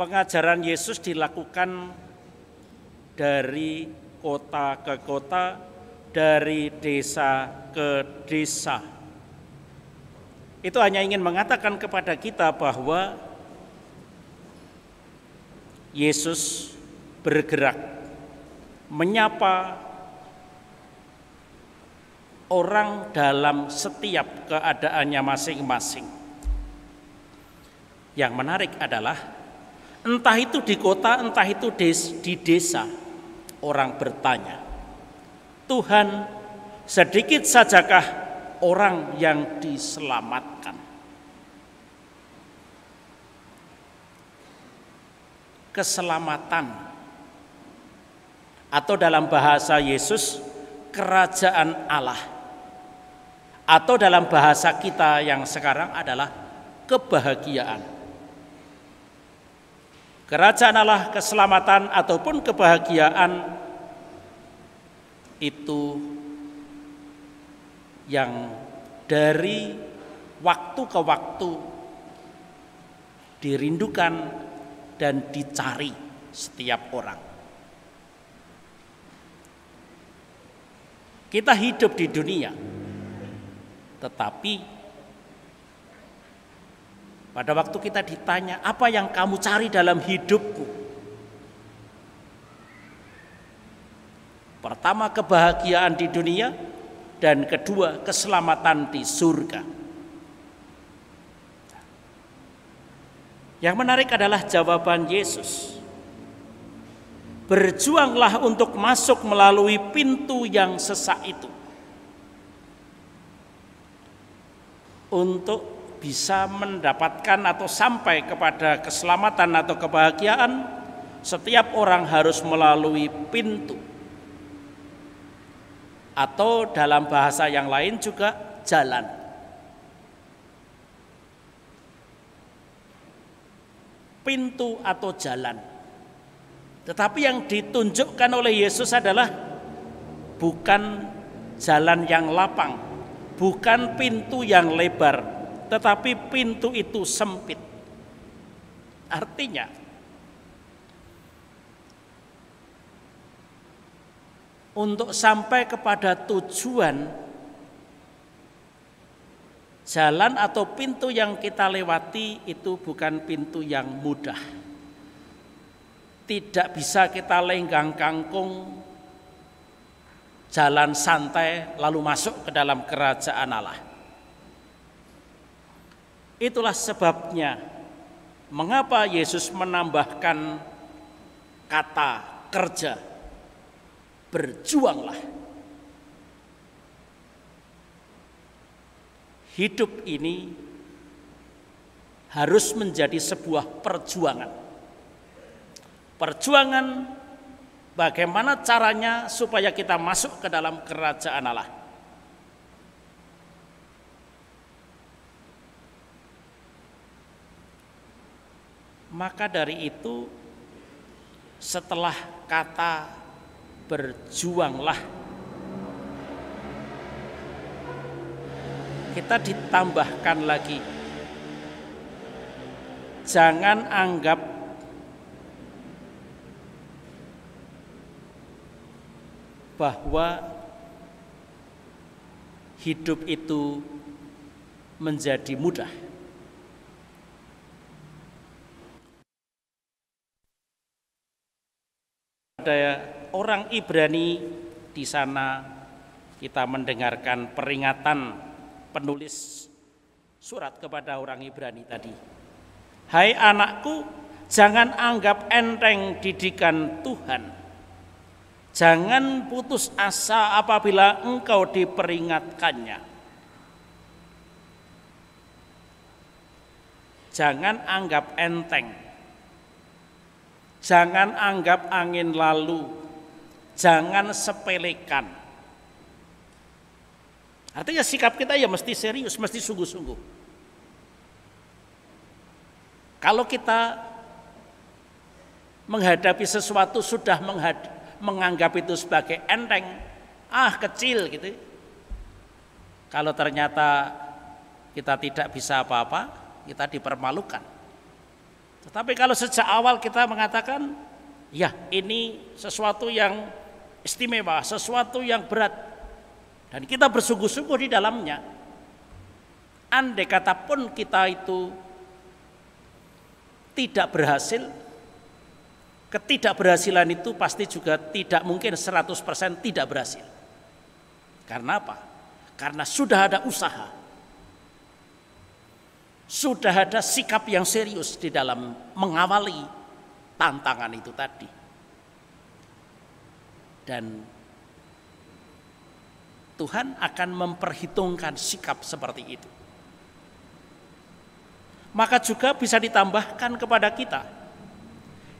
pengajaran Yesus dilakukan dari kota ke kota, dari desa ke desa. Itu hanya ingin mengatakan kepada kita bahwa Yesus bergerak menyapa orang dalam setiap keadaannya masing-masing. Yang menarik adalah entah itu di kota, entah itu di desa, orang bertanya, Tuhan, sedikit sajakah orang yang diselamatkan? Keselamatan, atau dalam bahasa Yesus, kerajaan Allah, atau dalam bahasa kita yang sekarang adalah kebahagiaan. Kerajaan Allah, keselamatan ataupun kebahagiaan itu yang dari waktu ke waktu dirindukan dan dicari setiap orang. Kita hidup di dunia, tetapi pada waktu kita ditanya, apa yang kamu cari dalam hidupmu? Pertama, kebahagiaan di dunia, dan kedua, keselamatan di surga. Yang menarik adalah jawaban Yesus. Berjuanglah untuk masuk melalui pintu yang sesak itu, untuk bisa mendapatkan atau sampai kepada keselamatan atau kebahagiaan. Setiap orang harus melalui pintu, atau dalam bahasa yang lain juga jalan. Pintu atau jalan. Tetapi yang ditunjukkan oleh Yesus adalah bukan jalan yang lapang, bukan pintu yang lebar, tetapi pintu itu sempit. Artinya, untuk sampai kepada tujuan, jalan atau pintu yang kita lewati itu bukan pintu yang mudah. Tidak bisa kita lenggang kangkung, jalan santai lalu masuk ke dalam kerajaan Allah. Itulah sebabnya mengapa Yesus menambahkan kata kerja, berjuanglah. Hidup ini harus menjadi sebuah perjuangan. Perjuangan bagaimana caranya supaya kita masuk ke dalam kerajaan Allah. Maka dari itu, setelah kata berjuanglah, kita ditambahkan lagi, jangan anggap bahwa hidup itu menjadi mudah. Ada orang Ibrani di sana, kita mendengarkan peringatan penulis surat kepada orang Ibrani tadi. Hai anakku, jangan anggap enteng didikan Tuhan. Jangan putus asa apabila engkau diperingatkannya. Jangan anggap enteng. Jangan anggap angin lalu, jangan sepelekan. Artinya sikap kita ya mesti serius, mesti sungguh-sungguh. Kalau kita menghadapi sesuatu sudah menganggap itu sebagai enteng, kecil gitu. Kalau ternyata kita tidak bisa apa-apa, kita dipermalukan. Tetapi kalau sejak awal kita mengatakan, ya ini sesuatu yang istimewa, sesuatu yang berat, dan kita bersungguh-sungguh di dalamnya, andai kata pun kita itu tidak berhasil, ketidakberhasilan itu pasti juga tidak mungkin 100% tidak berhasil. Karena apa? Karena sudah ada usaha, sudah ada sikap yang serius di dalam mengawali tantangan itu tadi. Dan Tuhan akan memperhitungkan sikap seperti itu. Maka juga bisa ditambahkan kepada kita,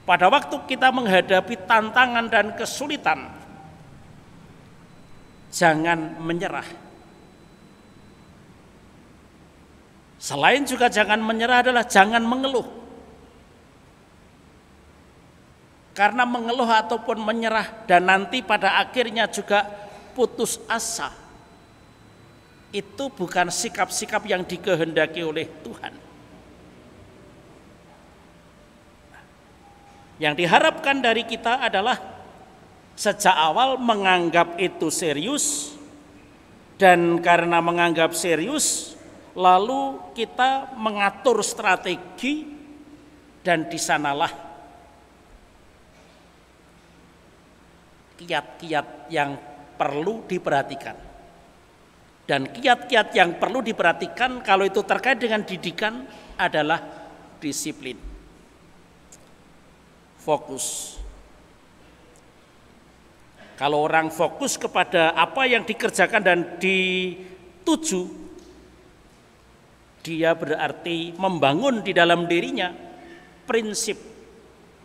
pada waktu kita menghadapi tantangan dan kesulitan, jangan menyerah. Selain juga jangan menyerah adalah jangan mengeluh. Karena mengeluh ataupun menyerah dan nanti pada akhirnya juga putus asa, itu bukan sikap-sikap yang dikehendaki oleh Tuhan. Yang diharapkan dari kita adalah sejak awal menganggap itu serius, dan karena menganggap serius lalu kita mengatur strategi, dan di sanalah kiat-kiat yang perlu diperhatikan. Dan kiat-kiat yang perlu diperhatikan kalau itu terkait dengan didikan adalah disiplin. Fokus. Kalau orang fokus kepada apa yang dikerjakan dan dituju, dia berarti membangun di dalam dirinya prinsip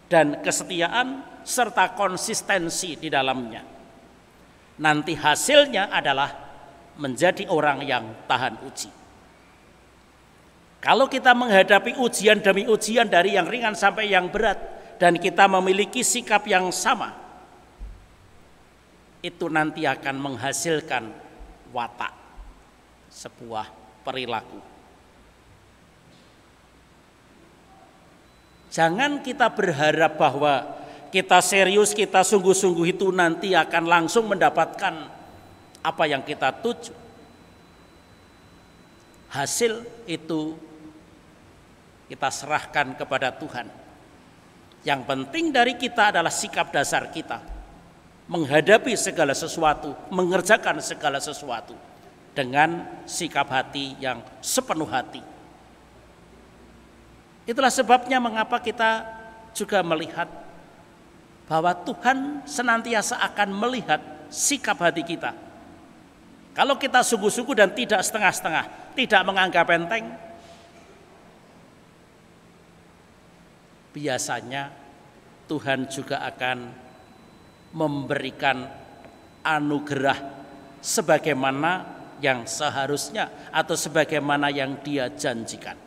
dan kesetiaan serta konsistensi di dalamnya. Nanti hasilnya adalah menjadi orang yang tahan uji. Kalau kita menghadapi ujian demi ujian dari yang ringan sampai yang berat, dan kita memiliki sikap yang sama, itu nanti akan menghasilkan watak, sebuah perilaku. Jangan kita berharap bahwa kita serius, kita sungguh-sungguh itu nanti akan langsung mendapatkan apa yang kita tuju. Hasil itu kita serahkan kepada Tuhan. Yang penting dari kita adalah sikap dasar kita menghadapi segala sesuatu, mengerjakan segala sesuatu dengan sikap hati yang sepenuh hati. Itulah sebabnya mengapa kita juga melihat bahwa Tuhan senantiasa akan melihat sikap hati kita. Kalau kita sungguh-sungguh dan tidak setengah-setengah, tidak menganggap enteng, biasanya Tuhan juga akan memberikan anugerah sebagaimana yang seharusnya atau sebagaimana yang Dia janjikan.